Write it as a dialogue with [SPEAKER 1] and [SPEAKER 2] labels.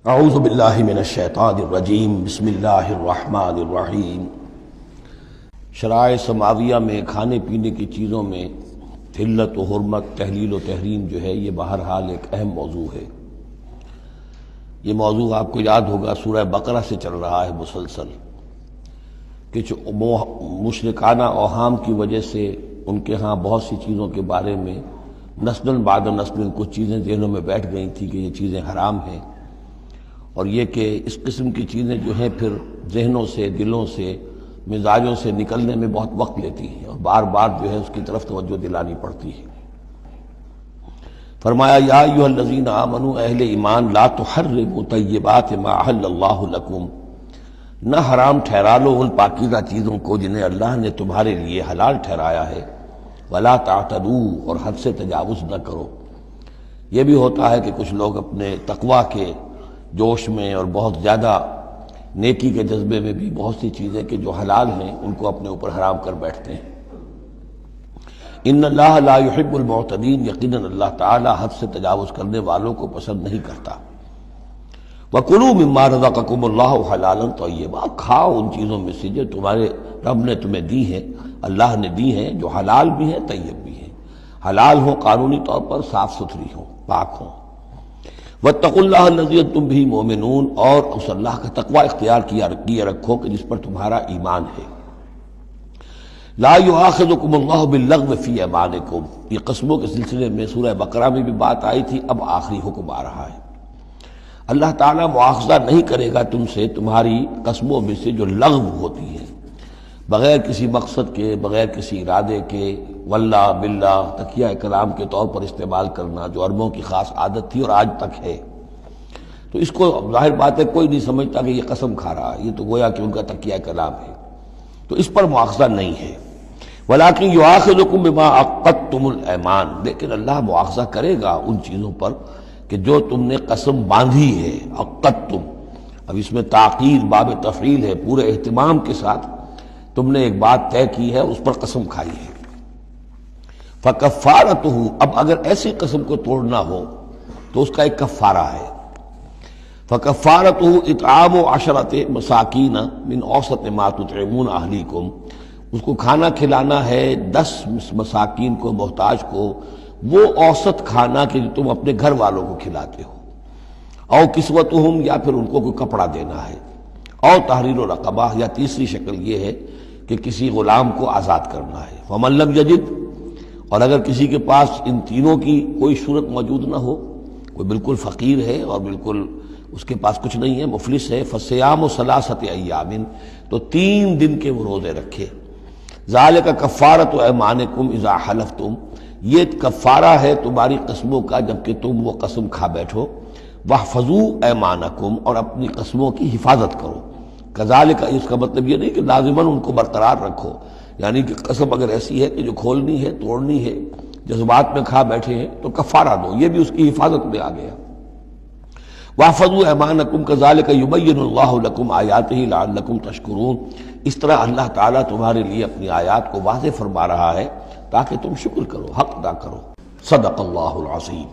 [SPEAKER 1] اعوذ باللہ من الشیطان الرجیم بسم اللہ الرحمن الرحیم۔ شرائع سماویہ میں کھانے پینے کی چیزوں میں حلت و حرمت، تحلیل و تحریم جو ہے یہ بہرحال ایک اہم موضوع ہے۔ یہ موضوع آپ کو یاد ہوگا سورہ بقرہ سے چل رہا ہے مسلسل، کہ مشرکانہ اوہام کی وجہ سے ان کے ہاں بہت سی چیزوں کے بارے میں نسل بعد نسل کچھ چیزیں ذہنوں میں بیٹھ گئی تھیں کہ یہ چیزیں حرام ہیں، اور یہ کہ اس قسم کی چیزیں جو ہیں پھر ذہنوں سے، دلوں سے، مزاجوں سے نکلنے میں بہت وقت لیتی ہیں اور بار بار جو ہے اس کی طرف توجہ دلانی پڑتی ہے۔ فرمایا یا ایھا الذین آمنوا، اہل ایمان، لا تحرموا طیبات ما احل اللہ لکم، نہ حرام ٹھہرا لو ان پاکیزہ چیزوں کو جنہیں اللہ نے تمہارے لیے حلال ٹھہرایا ہے، ولا تعتدوا، اور حد سے تجاوز نہ کرو۔ یہ بھی ہوتا ہے کہ کچھ لوگ اپنے تقویٰ کے جوش میں اور بہت زیادہ نیکی کے جذبے میں بھی بہت سی چیزیں کہ جو حلال ہیں ان کو اپنے اوپر حرام کر بیٹھتے ہیں۔ ان اللہ لا يحب المعتدین، یقیناً اللہ تعالی حد سے تجاوز کرنے والوں کو پسند نہیں کرتا۔ وَكُلُوا مِمَّا رَزَقَكُمُ اللَّهُ حَلَالًا طَيِّبًا، کھاؤ ان چیزوں میں سے جو تمہارے رب نے تمہیں دی ہیں، اللہ نے دی ہیں، جو حلال بھی ہیں طیب بھی ہیں، حلال ہوں قانونی طور پر، صاف ستھری ہوں، پاک ہوں۔ وَاتَّقُوا اللَّهَ الَّذِي أَنتُم بِهِ مُؤْمِنُونَ، اور اس اللہ کا تقوی اختیار کیے رکھو کہ جس پر تمہارا ایمان ہے۔ لا يؤاخذكم اللہ باللغو فی ایمانکم، یہ قسموں کے سلسلے میں سورہ بقرہ میں بھی بات آئی تھی، اب آخری حکم آ رہا ہے۔ اللہ تعالیٰ مؤاخذہ نہیں کرے گا تم سے تمہاری قسموں میں سے جو لغو ہوتی ہیں، بغیر کسی مقصد کے، بغیر کسی ارادے کے، واللہ باللہ تکیہ کلام کے طور پر استعمال کرنا، جو عربوں کی خاص عادت تھی اور آج تک ہے۔ تو اس کو ظاہر بات ہے کوئی نہیں سمجھتا کہ یہ قسم کھا رہا ہے، یہ تو گویا کہ ان کا تکیہ کلام ہے، تو اس پر مؤاخذہ نہیں ہے۔ وَلَٰكِن يُؤَاخِذُكُم بِمَا عَقَّدتُّمُ الْأَيْمَانَ، لیکن اللہ مؤاخذہ کرے گا ان چیزوں پر کہ جو تم نے قسم باندھی ہے، عقدتم، اب اس میں تاخیر باب تفعیل ہے، پورے اہتمام کے ساتھ تم نے ایک بات طے کی ہے، اس پر قسم کھائی ہے۔ فَكَفَّارَتُهُ، اب اگر ایسی قسم کو توڑنا ہو تو اس کا ایک کفارہ ہے۔ فَكَفَّارَتُهُ إِطْعَامُ عَشَرَةِ مَسَاكِينَ مِنْ أَوْسَطِ مَا تُطْعِمُونَ أَهْلِيكُمْ، اس کو کھانا کھلانا ہے 10 مساکین کو، محتاج کو، وہ اوسط کھانا کہ جو تم اپنے گھر والوں کو کھلاتے ہو۔ او کسوتہم، یا پھر ان کو کوئی کپڑا دینا ہے۔ او تحریر رقبہ، یا تیسری شکل یہ ہے کہ کسی غلام کو آزاد کرنا ہے۔ فمن لم یجد، اور اگر کسی کے پاس ان تینوں کی کوئی صورت موجود نہ ہو، کوئی بالکل فقیر ہے اور بالکل اس کے پاس کچھ نہیں ہے، مفلس ہے، فصیام ثلاثۃ ایام، تو 3 دن کے وہ روزے رکھے۔ ذالک کفارۃ ایمانکم اذا حلفتم، یہ کفارہ ہے تمہاری قسموں کا جب کہ تم وہ قسم کھا بیٹھو۔ واحفظوا ایمانکم، اور اپنی قسموں کی حفاظت کرو۔ کذالک، اس کا مطلب یہ نہیں کہ لازماً ان کو برقرار رکھو، یعنی کہ قسم اگر ایسی ہے کہ جو کھولنی ہے، توڑنی ہے، جذبات میں کھا بیٹھے ہیں تو کفارہ دو، یہ بھی اس کی حفاظت میں آ گیا۔ واحفظوا ایمانکم کذالک یبین اللہ لکم آیاتہ لعلکم تشکرون، اس طرح اللہ تعالیٰ تمہارے لیے اپنی آیات کو واضح فرما رہا ہے تاکہ تم شکر کرو، حق ادا کرو۔ صدق اللہ العظیم۔